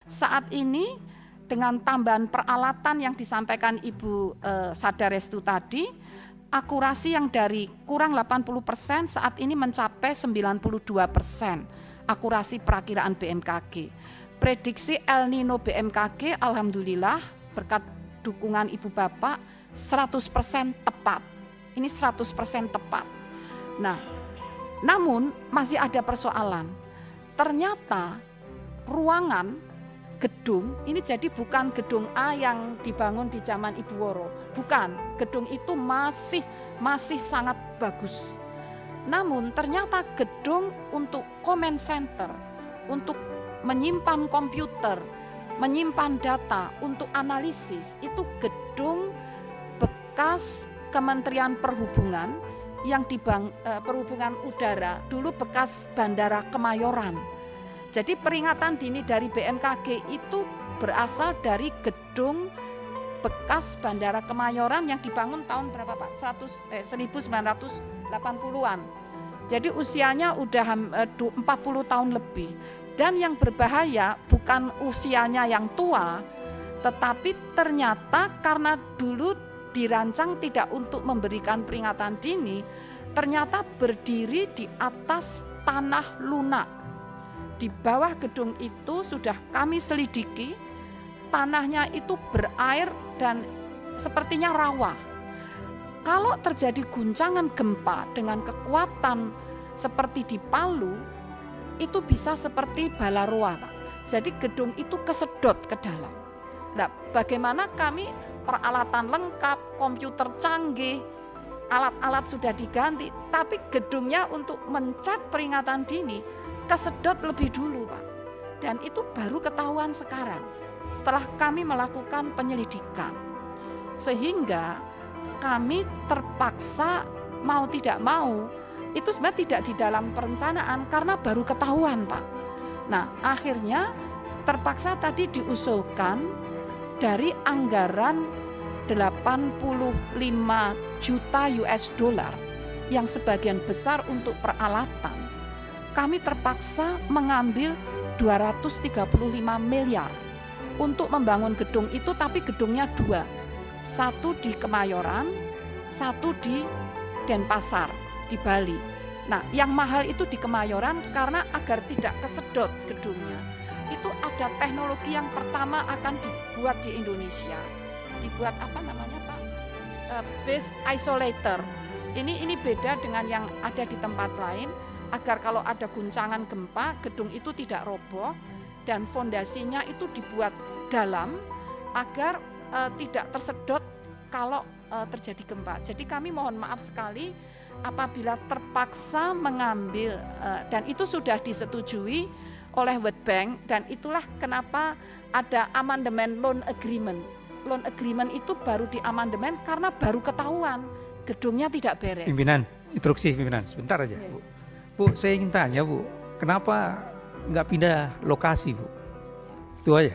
saat ini dengan tambahan peralatan yang disampaikan Ibu Sadarestu tadi, akurasi yang dari kurang 80% saat ini mencapai 92% akurasi perakiraan BMKG. Prediksi El Nino BMKG alhamdulillah berkat dukungan Ibu Bapak 100% tepat. Ini 100% tepat. Nah, namun masih ada persoalan. Ternyata ruangan gedung ini jadi bukan gedung A yang dibangun di zaman Ibu Woro, bukan. Gedung itu masih sangat bagus. Namun ternyata gedung untuk comment center, untuk menyimpan komputer, menyimpan data untuk analisis, itu gedung bekas Kementerian Perhubungan yang perhubungan udara, dulu bekas Bandara Kemayoran. Jadi peringatan dini dari BMKG itu berasal dari gedung bekas Bandara Kemayoran yang dibangun tahun berapa Pak? 1980-an. Jadi usianya udah 40 tahun lebih. Dan yang berbahaya bukan usianya yang tua, tetapi ternyata karena dulu dirancang tidak untuk memberikan peringatan dini, ternyata berdiri di atas tanah lunak. Di bawah gedung itu sudah kami selidiki, tanahnya itu berair dan sepertinya rawa. Kalau terjadi guncangan gempa dengan kekuatan seperti di Palu, itu bisa seperti Balaroa, Pak. Jadi gedung itu kesedot ke dalam. Nah, bagaimana kami peralatan lengkap, komputer canggih, alat-alat sudah diganti, tapi gedungnya untuk mencet peringatan dini kesedot lebih dulu, Pak. Dan itu baru ketahuan sekarang setelah kami melakukan penyelidikan. Sehingga kami terpaksa mau tidak mau, itu sebenarnya tidak di dalam perencanaan karena baru ketahuan, Pak. Nah, akhirnya terpaksa tadi diusulkan dari anggaran 85 juta US dollar yang sebagian besar untuk peralatan. Kami terpaksa mengambil 235 miliar untuk membangun gedung itu, tapi gedungnya dua. Satu di Kemayoran, satu di Denpasar, di Bali. Nah, yang mahal itu di Kemayoran karena agar tidak kesedot gedungnya. Itu ada teknologi yang pertama akan dibuat di Indonesia. Dibuat apa namanya Pak? Base isolator. Ini beda dengan yang ada di tempat lain, agar kalau ada guncangan gempa, gedung itu tidak roboh dan fondasinya itu dibuat dalam agar tidak tersedot kalau terjadi gempa. Jadi kami mohon maaf sekali apabila terpaksa mengambil dan itu sudah disetujui oleh World Bank, dan itulah kenapa ada amandemen loan agreement. Loan agreement itu baru diamandemen karena baru ketahuan gedungnya tidak beres. Pimpinan, instruksi pimpinan, sebentar aja, Bu. Bu, saya ingin tanya, Bu, kenapa nggak pindah lokasi, Bu? Itu aja.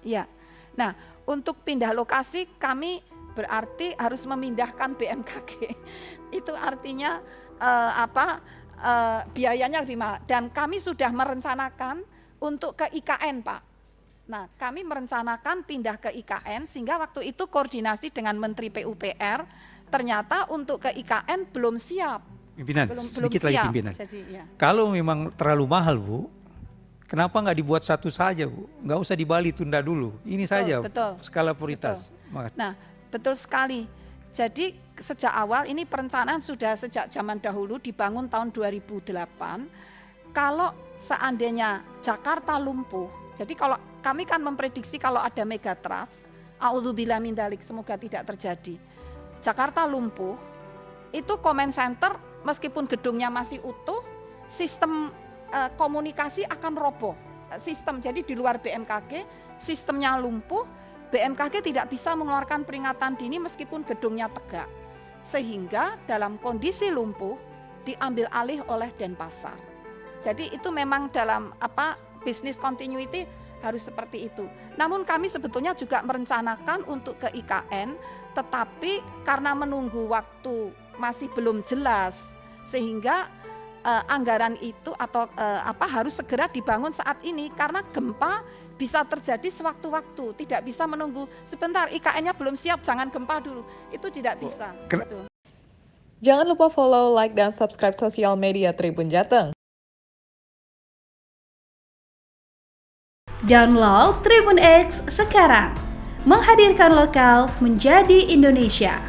Iya. Nah, untuk pindah lokasi kami berarti harus memindahkan BMKG. Itu artinya biayanya lebih mahal. Dan kami sudah merencanakan untuk ke IKN, Pak. Nah, kami merencanakan pindah ke IKN sehingga waktu itu koordinasi dengan Menteri PUPR, ternyata untuk ke IKN belum siap. Pimpinan, sedikit lagi pimpinan. Jadi, ya. Kalau memang terlalu mahal, Bu, kenapa nggak dibuat satu saja, Bu? Nggak usah di Bali, tunda dulu. Ini saja betul, skala prioritas. Betul. Nah, betul sekali. Jadi sejak awal ini perencanaan sudah sejak zaman dahulu dibangun tahun 2008. Kalau seandainya Jakarta lumpuh, jadi kalau kami kan memprediksi kalau ada megatrust, a'udzubillah min dzalik, semoga tidak terjadi. Jakarta lumpuh, itu comment center meskipun gedungnya masih utuh, sistem komunikasi akan roboh. Sistem, jadi di luar BMKG, sistemnya lumpuh, BMKG tidak bisa mengeluarkan peringatan dini meskipun gedungnya tegak. Sehingga dalam kondisi lumpuh diambil alih oleh Denpasar. Jadi itu memang dalam business continuity harus seperti itu. Namun kami sebetulnya juga merencanakan untuk ke IKN, tetapi karena menunggu waktu masih belum jelas, sehingga anggaran itu atau harus segera dibangun saat ini karena gempa bisa terjadi sewaktu-waktu, tidak bisa menunggu sebentar IKN-nya belum siap, jangan gempa dulu. Itu tidak bisa. Gitu. Jangan lupa follow, like, dan subscribe sosial media Tribun Jateng. Download Tribun X sekarang, menghadirkan lokal menjadi Indonesia.